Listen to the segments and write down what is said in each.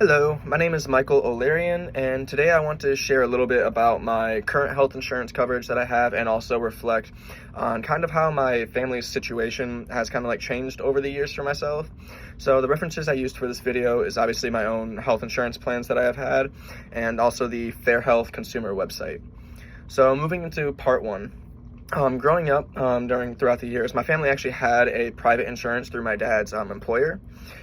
Hello, my name is Michael O'Larian, and today I want to share a little bit about my current health insurance coverage that I have and also reflect on kind of how my family's situation has kind of like changed over the years for myself. So the references I used for this video is obviously my own health insurance plans that I have had and also the Fair Health consumer website. So moving into part one. Growing up throughout the years, my family actually had a private insurance through my dad's employer,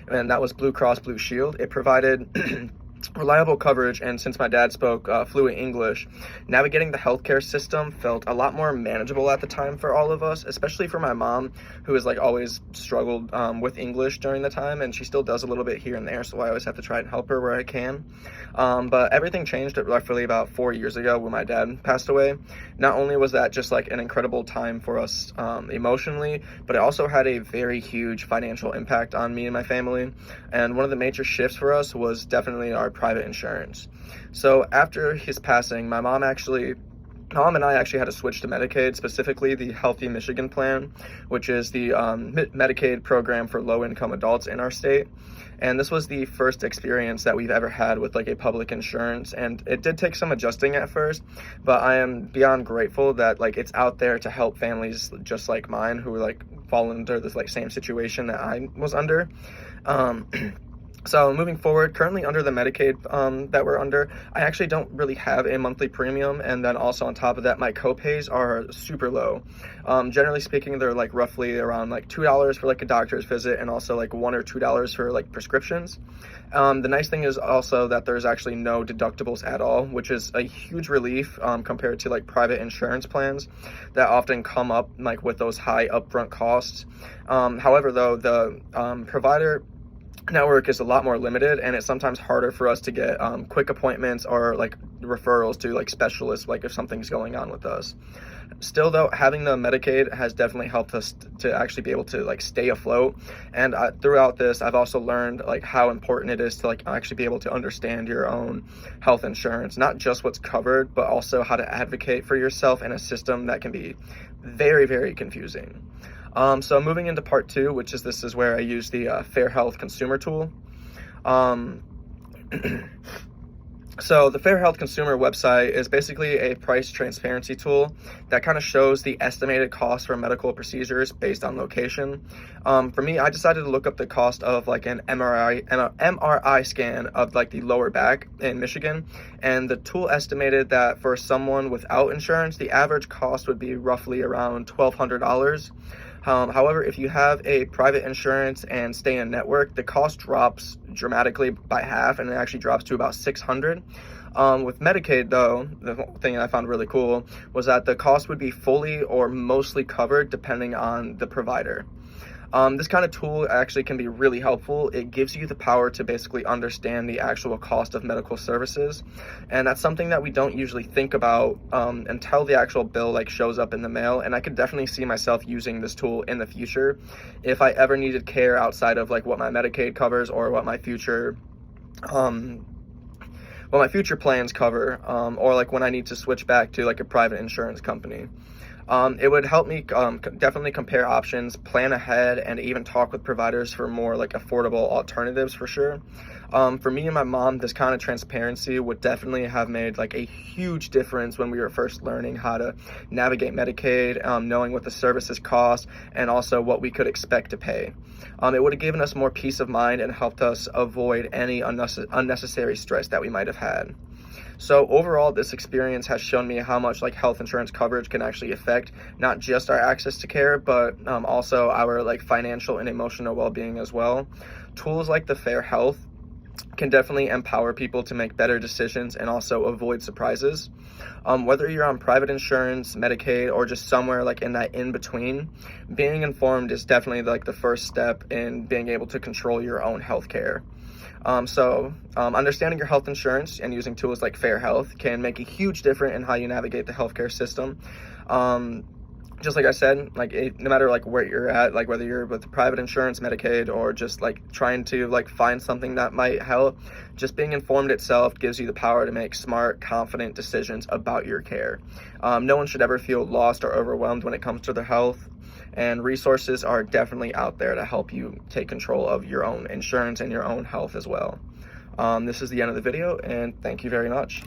and that was Blue Cross Blue Shield. It provided reliable coverage, and since my dad spoke fluent English, navigating the healthcare system felt a lot more manageable at the time for all of us, especially for my mom, who has like always struggled with English during the time, and she still does a little bit here and there, so I always have to try and help her where I can. But everything changed roughly about 4 years ago when my dad passed away. Not only was that just like an incredible time for us emotionally, but it also had a very huge financial impact on me and my family. And one of the major shifts for us was definitely our private insurance. So after his passing, my mom and I actually had to switch to Medicaid, specifically the Healthy Michigan plan, which is the Medicaid program for low-income adults in our state. And this was the first experience that we've ever had with like a public insurance, and it did take some adjusting at first, but I am beyond grateful that like it's out there to help families just like mine who like fall under this like same situation that I was under. So moving forward, currently under the Medicaid that we're under, I actually don't really have a monthly premium, and then also on top of that, my copays are super low. Generally speaking, they're like roughly around like $2 for like a doctor's visit, and also like $1 or $2 for like prescriptions. The nice thing is also that there's actually no deductibles at all, which is a huge relief compared to like private insurance plans that often come up like with those high upfront costs. However, though, the provider network is a lot more limited, and it's sometimes harder for us to get quick appointments or like referrals to like specialists, like if something's going on with us. Still though, having the Medicaid has definitely helped us to actually be able to like stay afloat, and throughout this I've also learned like how important it is to like actually be able to understand your own health insurance, not just what's covered, but also how to advocate for yourself in a system that can be very, very confusing. So moving into part two, this is where I use the Fair Health consumer tool. So the Fair Health consumer website is basically a price transparency tool that kind of shows the estimated cost for medical procedures based on location. For me, I decided to look up the cost of like an MRI scan of like the lower back in Michigan, and the tool estimated that for someone without insurance, the average cost would be roughly around $1,200. However, if you have a private insurance and stay in network, the cost drops dramatically by half, and it actually drops to about $600. With Medicaid, though, the thing I found really cool was that the cost would be fully or mostly covered depending on the provider. This kind of tool actually can be really helpful. It gives you the power to basically understand the actual cost of medical services, and that's something that we don't usually think about until the actual bill like shows up in the mail. And I could definitely see myself using this tool in the future if I ever needed care outside of like what my Medicaid covers or what my future plans cover, or like when I need to switch back to like a private insurance company. It would help me definitely compare options, plan ahead, and even talk with providers for more like affordable alternatives for sure. For me and my mom, this kind of transparency would definitely have made like a huge difference when we were first learning how to navigate Medicaid, knowing what the services cost and also what we could expect to pay. It would have given us more peace of mind and helped us avoid any unnecessary stress that we might have had. So overall, this experience has shown me how much like health insurance coverage can actually affect not just our access to care, but also our like financial and emotional well-being as well. Tools like the Fair Health can definitely empower people to make better decisions and also avoid surprises. Whether you're on private insurance, Medicaid, or just somewhere like in that in between, being informed is definitely like the first step in being able to control your own health care. Understanding your health insurance and using tools like Fair Health can make a huge difference in how you navigate the healthcare system. Just like I said, no matter like where you're at, like whether you're with private insurance, Medicaid, or just like trying to like find something that might help, just being informed itself gives you the power to make smart, confident decisions about your care. No one should ever feel lost or overwhelmed when it comes to their health. And resources are definitely out there to help you take control of your own insurance and your own health as well. This is the end of the video, and thank you very much.